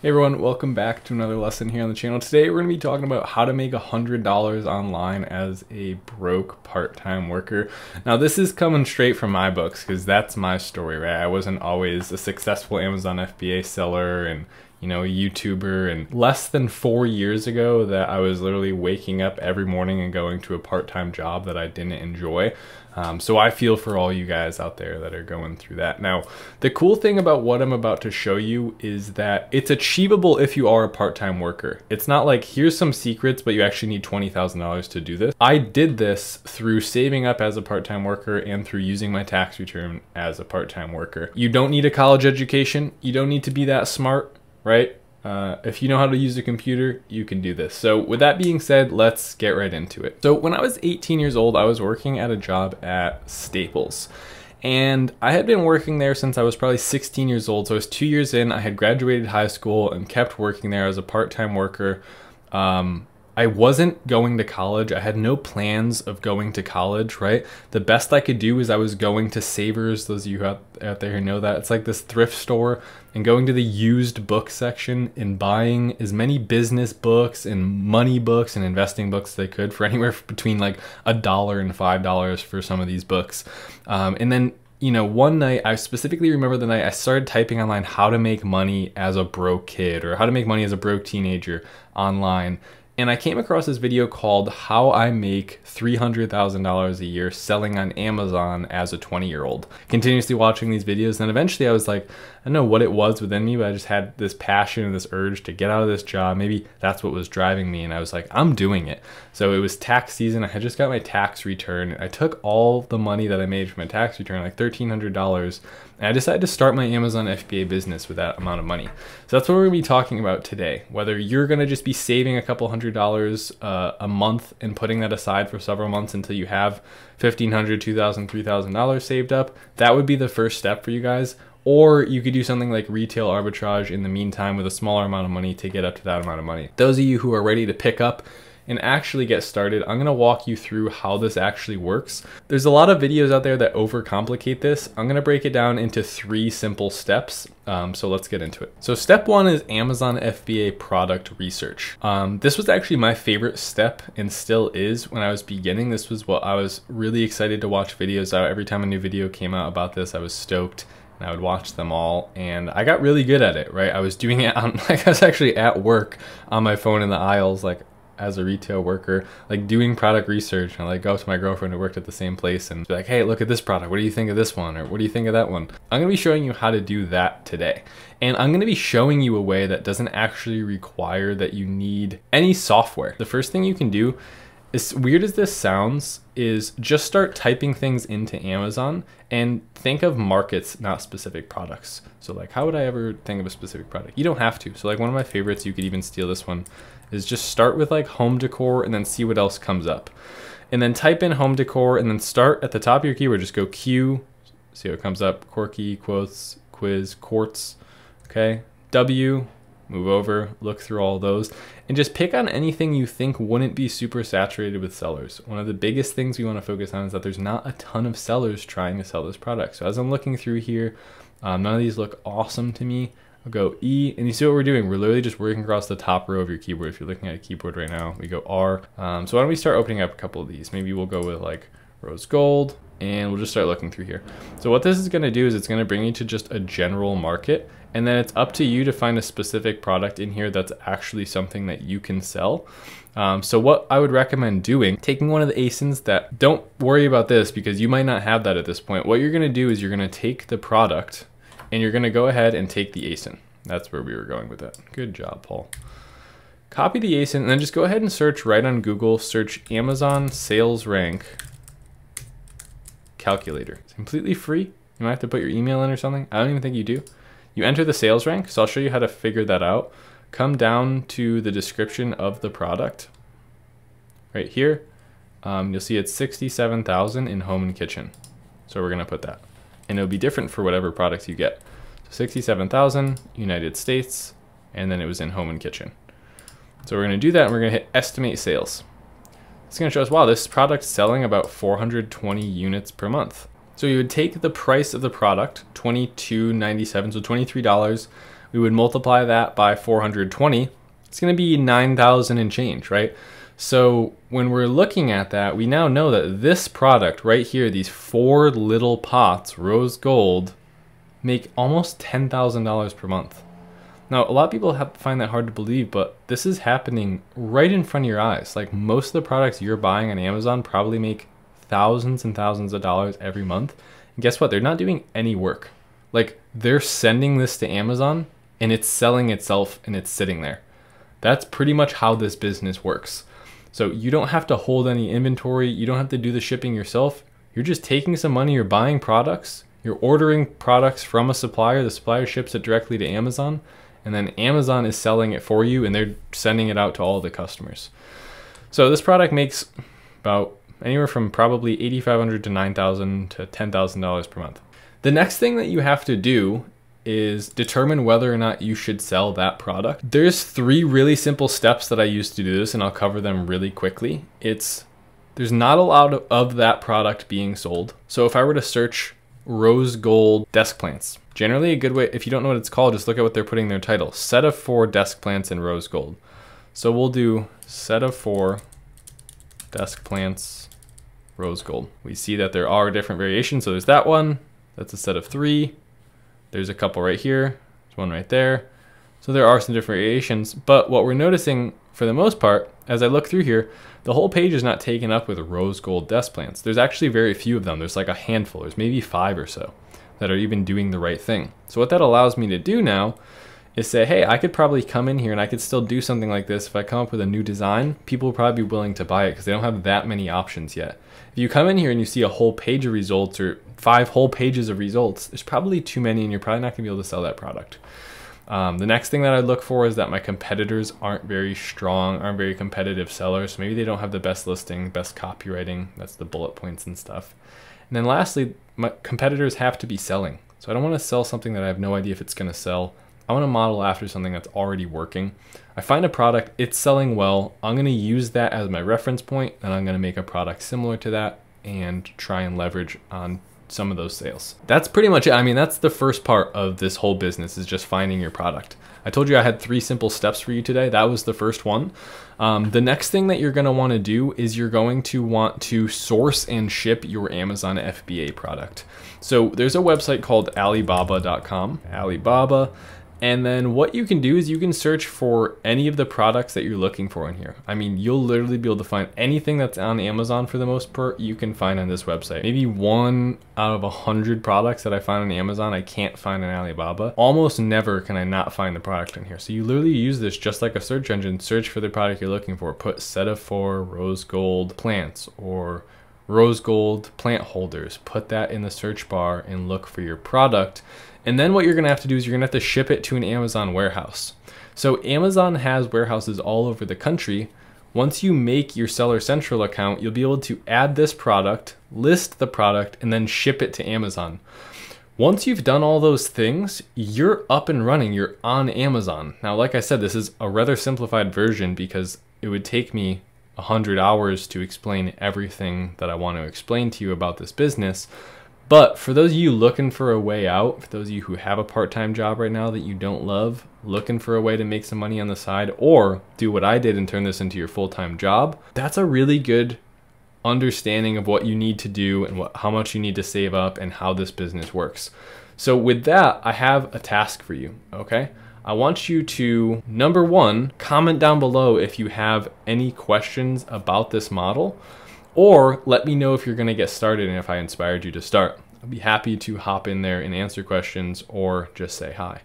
Hey everyone, welcome back to another lesson here on the channel. Today we're going to be talking about how to make $100 online as a broke part-time worker. Now this is coming straight from my books because that's my story, right? I wasn't always a successful Amazon FBA seller and a YouTuber, and less than 4 years ago that I was literally waking up every morning and going to a part-time job that I didn't enjoy. So I feel for all you guys out there that are going through that. Now, the cool thing about what I'm about to show you is that it's achievable if you are a part-time worker. It's not like, here's some secrets, but you actually need $20,000 to do this. I did this through saving up as a part-time worker and through using my tax return as a part-time worker. You don't need a college education. You don't need to be that smart, right? If you know how to use a computer, you can do this. So with that being said, let's get right into it. So when I was 18 years old, I was working at a job at Staples. And I had been working there since I was probably 16 years old. So I was 2 years in, I had graduated high school and kept working there as a part-time worker. I wasn't going to college. I had no plans of going to college, right? The best I could do is I was going to Savers, those of you out there who know that. It's like this thrift store, and going to the used book section and buying as many business books and money books and investing books as they could for anywhere between like $1 and $5 for some of these books. And then one night, I specifically remember the night I started typing online how to make money as a broke kid or how to make money as a broke teenager online. And I came across this video called How I Make $300,000 a Year Selling on Amazon as a 20-year-old. Continuously watching these videos, and eventually I was like, I don't know what it was within me, but I just had this passion and this urge to get out of this job. Maybe that's what was driving me, and I was like, I'm doing it. So it was tax season. I had just got my tax return. I took all the money that I made from my tax return, like $1,300, and I decided to start my Amazon FBA business with that amount of money. So that's what we're gonna be talking about today. Whether you're gonna just be saving a couple $100 a month and putting that aside for several months until you have $1,500, $2,000, $3,000 saved up, that would be the first step for you guys. Or you could do something like retail arbitrage in the meantime with a smaller amount of money to get up to that amount of money. Those of you who are ready to pick up and actually get started, I'm gonna walk you through how this actually works. There's a lot of videos out there that overcomplicate this. I'm gonna break it down into 3 simple steps. So let's get into it. So step 1 is Amazon FBA product research. This was actually my favorite step and still is. When I was beginning, this was what I was really excited to watch videos out. Every time a new video came out about this, I was stoked. And I would watch them all, and I got really good at it, right? I was doing it on, I was actually at work on my phone in the aisles, like as a retail worker, like doing product research. And I go up to my girlfriend who worked at the same place and be like, hey, look at this product. What do you think of this one? Or what do you think of that one? I'm gonna be showing you how to do that today. And I'm gonna be showing you a way that doesn't actually require that you need any software. The first thing you can do, as weird as this sounds, is just start typing things into Amazon and think of markets, not specific products. So like, how would I ever think of a specific product? You don't have to. So like one of my favorites, you could even steal this one, is just start with like home decor and then see what else comes up. And then type in home decor and then start at the top of your keyword, just go Q, see what comes up, quirky, quotes, quiz, quartz, okay? W, move over, look through all those, and just pick on anything you think wouldn't be super saturated with sellers. One of the biggest things we want to focus on is that there's not a ton of sellers trying to sell this product. So as I'm looking through here, none of these look awesome to me. I'll go E, and you see what we're doing. We're literally just working across the top row of your keyboard. If you're looking at a keyboard right now, we go R. So why don't we start opening up a couple of these? Maybe we'll go with like rose gold, and we'll just start looking through here. So what this is gonna do is it's gonna bring you to just a general market, and then it's up to you to find a specific product in here that's actually something that you can sell. So what I would recommend doing, taking one of the ASINs that, don't worry about this because you might not have that at this point. What you're gonna do is you're gonna take the product and you're gonna go ahead and take the ASIN. That's where we were going with that. Good job, Paul. Copy the ASIN and then just go ahead and search right on Google, search Amazon sales rank calculator. It's completely free. You might have to put your email in or something. I don't even think you do. You enter the sales rank, so I'll show you how to figure that out. Come down to the description of the product. Right here, you'll see it's 67,000 in home and kitchen. So we're gonna put that. And it'll be different for whatever products you get. So 67,000, United States, and then it was in home and kitchen. So we're gonna do that and we're gonna hit estimate sales. It's gonna show us, wow, this product's selling about 420 units per month. So you would take the price of the product, $22.97, so $23. We would multiply that by 420. It's going to be 9,000 and change, right? So when we're looking at that, we now know that this product right here, these 4 little pots, rose gold, make almost $10,000 per month. Now, a lot of people find that hard to believe, but this is happening right in front of your eyes. Like, most of the products you're buying on Amazon probably make thousands and thousands of dollars every month. And guess what? They're not doing any work. Like, they're sending this to Amazon and it's selling itself and it's sitting there. That's pretty much how this business works. So you don't have to hold any inventory. You don't have to do the shipping yourself. You're just taking some money, you're buying products, you're ordering products from a supplier. The supplier ships it directly to Amazon, and then Amazon is selling it for you and they're sending it out to all the customers. So this product makes about anywhere from probably $8,500 to $9,000 to $10,000 per month. The next thing that you have to do is determine whether or not you should sell that product. There's 3 really simple steps that I use to do this, and I'll cover them really quickly. There's not a lot of that product being sold. So if I were to search rose gold desk plants, generally a good way, if you don't know what it's called, just look at what they're putting in their title. Set of 4 desk plants in rose gold. So we'll do set of 4 desk plants rose gold. We see that there are different variations. So there's that one, that's a set of 3. There's a couple right here, there's one right there. So there are some different variations, but what we're noticing for the most part, as I look through here, the whole page is not taken up with rose gold desk plants. There's actually very few of them. There's like a handful, there's maybe 5 or so that are even doing the right thing. So what that allows me to do now is say, hey, I could probably come in here and I could still do something like this. If I come up with a new design, people will probably be willing to buy it because they don't have that many options yet. If you come in here and you see a whole page of results or 5 whole pages of results, there's probably too many and you're probably not gonna be able to sell that product. The next thing that I look for is that my competitors aren't very strong, aren't very competitive sellers. Maybe they don't have the best listing, best copywriting, that's the bullet points and stuff. And then lastly, my competitors have to be selling. So I don't wanna sell something that I have no idea if it's gonna sell. I want to model after something that's already working. I find a product, it's selling well. I'm going to use that as my reference point, and I'm going to make a product similar to that and try and leverage on some of those sales. That's pretty much it. I mean, that's the first part of this whole business, is just finding your product. I told you I had 3 simple steps for you today. That was the first one. The next thing that you're going to want to do is you're going to want to source and ship your Amazon FBA product. So there's a website called Alibaba.com, Alibaba. And then what you can do is you can search for any of the products that you're looking for in here. I mean, you'll literally be able to find anything that's on Amazon for the most part, you can find on this website. Maybe 1 out of 100 products that I find on Amazon, I can't find on Alibaba. Almost never can I not find the product in here. So you literally use this just like a search engine, search for the product you're looking for, put set of 4 rose gold plants or rose gold plant holders, put that in the search bar and look for your product. And then what you're gonna have to do is you're gonna have to ship it to an Amazon warehouse. So Amazon has warehouses all over the country. Once you make your Seller Central account, you'll be able to add this product, list the product, and then ship it to Amazon. Once you've done all those things, you're up and running, you're on Amazon. Now, like I said, this is a rather simplified version because it would take me 100 hours to explain everything that I want to explain to you about this business. But for those of you looking for a way out, for those of you who have a part-time job right now that you don't love, looking for a way to make some money on the side, or do what I did and turn this into your full-time job, that's a really good understanding of what you need to do and how much you need to save up and how this business works. So with that, I have a task for you, okay? I want you to, number 1, comment down below if you have any questions about this model, or let me know if you're gonna get started and if I inspired you to start. I'll be happy to hop in there and answer questions or just say hi.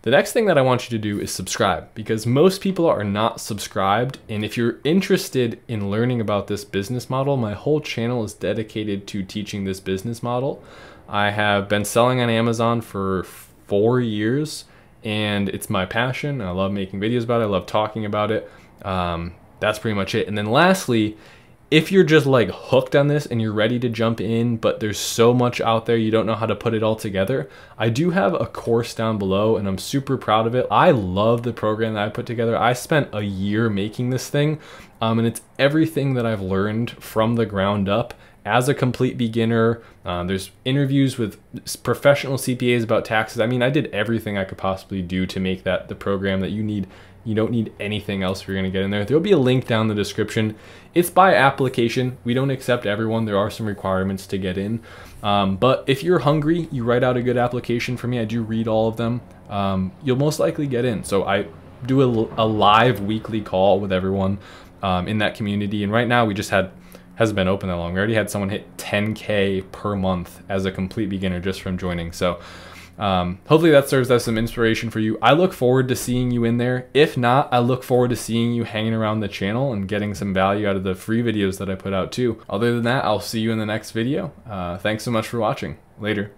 The next thing that I want you to do is subscribe, because most people are not subscribed. And if you're interested in learning about this business model, my whole channel is dedicated to teaching this business model. I have been selling on Amazon for 4 years and it's my passion. I love making videos about it. I love talking about it. That's pretty much it. And then lastly, if you're just like hooked on this and you're ready to jump in, but there's so much out there, you don't know how to put it all together, I do have a course down below and I'm super proud of it. I love the program that I put together. I spent a year making this thing and it's everything that I've learned from the ground up as a complete beginner. There's interviews with professional CPAs about taxes. I mean, I did everything I could possibly do to make that the program that you need. You don't need anything else if you're going to get in there. There'll be a link down in the description. It's by application. We don't accept everyone. There are some requirements to get in. But if you're hungry, you write out a good application for me. I do read all of them. You'll most likely get in. So I do a live weekly call with everyone in that community. And right now we just hasn't been open that long. We already had someone hit 10K per month as a complete beginner just from joining. So hopefully that serves as some inspiration for you. I look forward to seeing you in there. If not, I look forward to seeing you hanging around the channel and getting some value out of the free videos that I put out too. Other than that, I'll see you in the next video. Thanks so much for watching. Later.